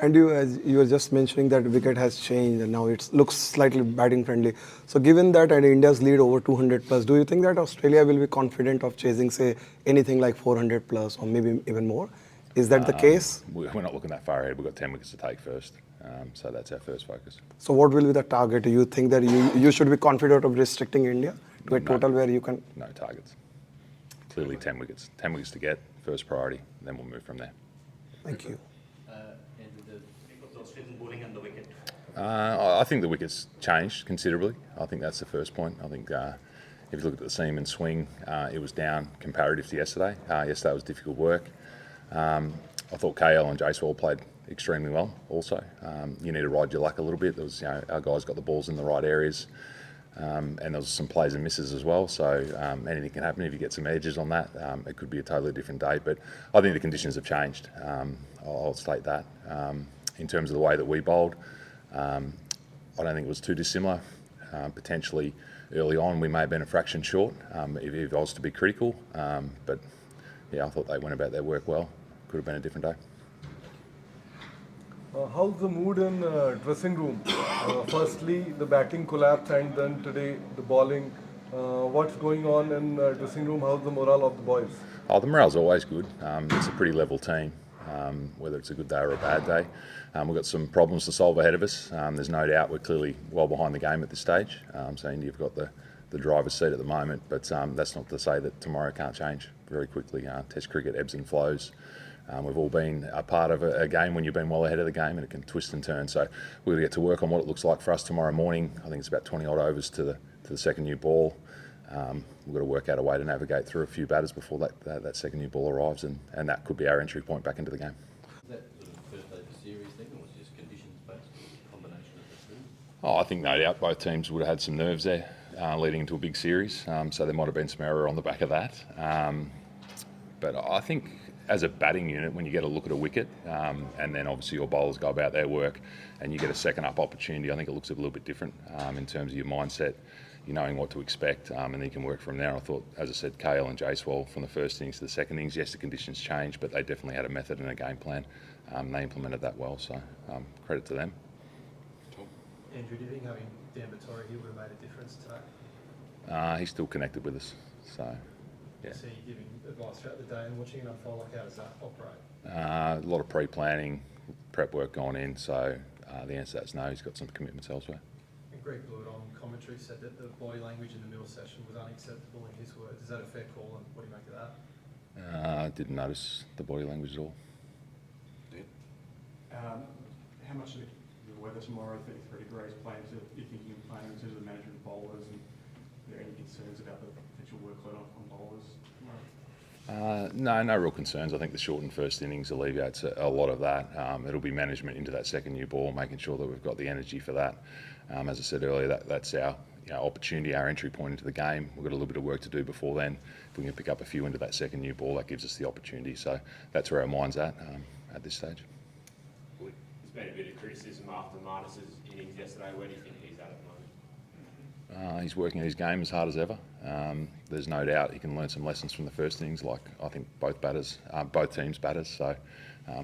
And as you were just mentioning that wicket has changed and now it looks slightly batting friendly. So given that and India's lead over 200 plus, do you think that Australia will be confident of chasing, say, anything like 400 plus or maybe even more? Is that the case? We're not looking that far ahead. We've got 10 wickets to take first. So that's our first focus. So what will be the target? Do you think that you should be confident of restricting India to a total where you can? No targets. Clearly 10 wickets. 10 wickets to get, first priority, then we'll move from there. Thank you. Australian bowling and the wicket. I think the wicket's changed considerably. I think that's the first point. I think if you look at the seam and swing, it was down comparative to yesterday. Yesterday was difficult work. I thought KL and Jaiswal played extremely well also. You need to ride your luck a little bit. There was, our guys got the balls in the right areas. And there was some plays and misses as well, so anything can happen if you get some edges on that. It could be a totally different day, but I think the conditions have changed. I'll state that. In terms of the way that we bowled, I don't think it was too dissimilar. Potentially early on we may have been a fraction short if I was to be critical, but yeah, I thought they went about their work well. Could have been a different day. How's the mood in dressing room? Firstly, the batting collapse, and then today the bowling. What's going on in dressing room? How's the morale of the boys? Oh, the morale's always good. It's a pretty level team, whether it's a good day or a bad day. We've got some problems to solve ahead of us. There's no doubt we're clearly well behind the game at this stage. So India've got the driver's seat at the moment, but that's not to say that tomorrow can't change very quickly. Test cricket ebbs and flows. We've all been a part of a game when you've been well ahead of the game, and it can twist and turn. So we're going to get to work on what it looks like for us tomorrow morning. I think it's about 20 odd overs to the second new ball. We've got to work out a way to navigate through a few batters before that second new ball arrives, and that could be our entry point back into the game. Is that sort of first day of the series thing, or was it just conditions based, combination of the two? Oh, I think no doubt both teams would have had some nerves there leading into a big series, so there might have been some error on the back of that. But I think as a batting unit, when you get a look at a wicket, and then obviously your bowlers go about their work, and you get a second up opportunity, I think it looks a little bit different in terms of your mindset, you knowing what to expect, and then you can work from there. I thought, as I said, KL and Jaiswal from the first innings to the second innings, yes, the conditions changed, but they definitely had a method and a game plan. They implemented that well, so credit to them. Andrew, do you think having Dan Vettori here would have made a difference today? He's still connected with us, so yeah. So you're giving advice throughout the day and watching it unfold, like how does that operate? A lot of pre-planning, prep work gone in, so the answer to that is no, he's got some commitments elsewhere. And Greg Blewett on commentary said that the body language in the middle session was unacceptable in his words. Is that a fair call, and what do you make of that? Didn't notice the body language at all. How much of the weather tomorrow, 33 degrees, playing to you're thinking of playing in terms of the management of bowlers, and are there any concerns about the potential workload on bowlers tomorrow? No real concerns. I think the shortened first innings alleviates a lot of that. It'll be management into that second new ball, making sure that we've got the energy for that. As I said earlier, that's our opportunity, our entry point into the game. We've got a little bit of work to do before then. If we can pick up a few into that second new ball, that gives us the opportunity. So that's where our mind's at this stage. There's been a bit of criticism after Marnus's innings yesterday. Where do you think he's at the moment? He's working at his game as hard as ever. There's no doubt he can learn some lessons from the first innings, like I think both teams batters. So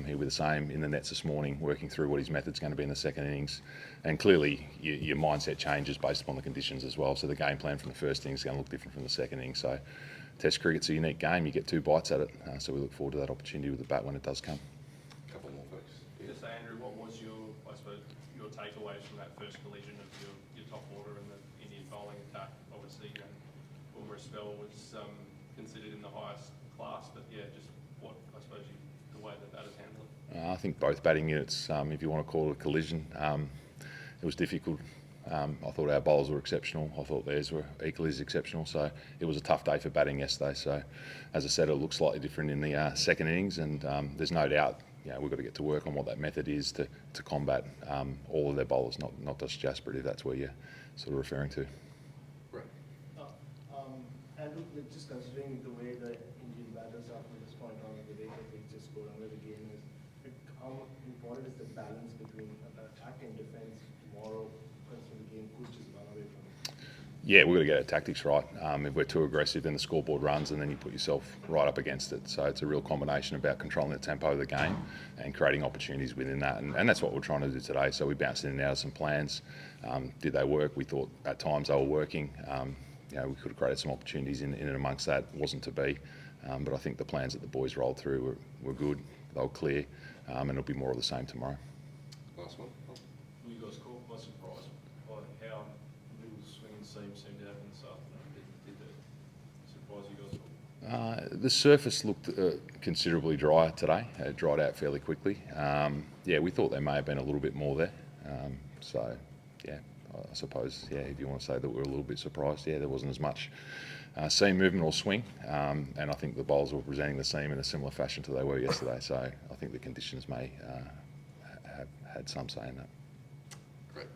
he'll be the same in the nets this morning, working through what his method's going to be in the second innings. And clearly your mindset changes based upon the conditions as well. So the game plan from the first innings is going to look different from the second innings. So Test cricket's a unique game. You get two bites at it. So we look forward to that opportunity with the bat when it does come. Couple more folks. Just say, Andrew, what was your takeaways from that first collision of your top order and the Indian bowling attack? Obviously, Bumrah spell was considered in the highest class, but yeah, just what I suppose the way that has handled it. I think both batting units, if you want to call it a collision, it was difficult. I thought our bowlers were exceptional. I thought theirs were equally as exceptional. So it was a tough day for batting yesterday. So as I said, it looks slightly different in the second innings, and there's no doubt we've got to get to work on what that method is to combat all of their bowlers, not just Jasper, if that's where you're sort of referring to. Right. Andrew, just considering the way the Indian batters are from this point on, the way that they just go down with the game is, how important is the balance between attack and defense tomorrow, considering the game could just run away from it? Yeah, we've got to get our tactics right. If we're too aggressive, then the scoreboard runs and then you put yourself right up against it. So it's a real combination about controlling the tempo of the game and creating opportunities within that. And that's what we're trying to do today. So we bounced in and out of some plans. Did they work? We thought at times they were working. We could have created some opportunities in and amongst that. It wasn't to be. But I think the plans that the boys rolled through were good. They were clear. And it'll be more of the same tomorrow. Last one. You guys caught by surprise by how little swinging seemed to happen this afternoon. Did that surprise you guys at all? The surface looked considerably drier today. It dried out fairly quickly. We thought there may have been a little bit more there. I suppose, if you want to say that we're a little bit surprised, there wasn't as much seam movement or swing. And I think the bowlers were presenting the seam in a similar fashion to they were yesterday. So I think the conditions may have had some say in that. Great.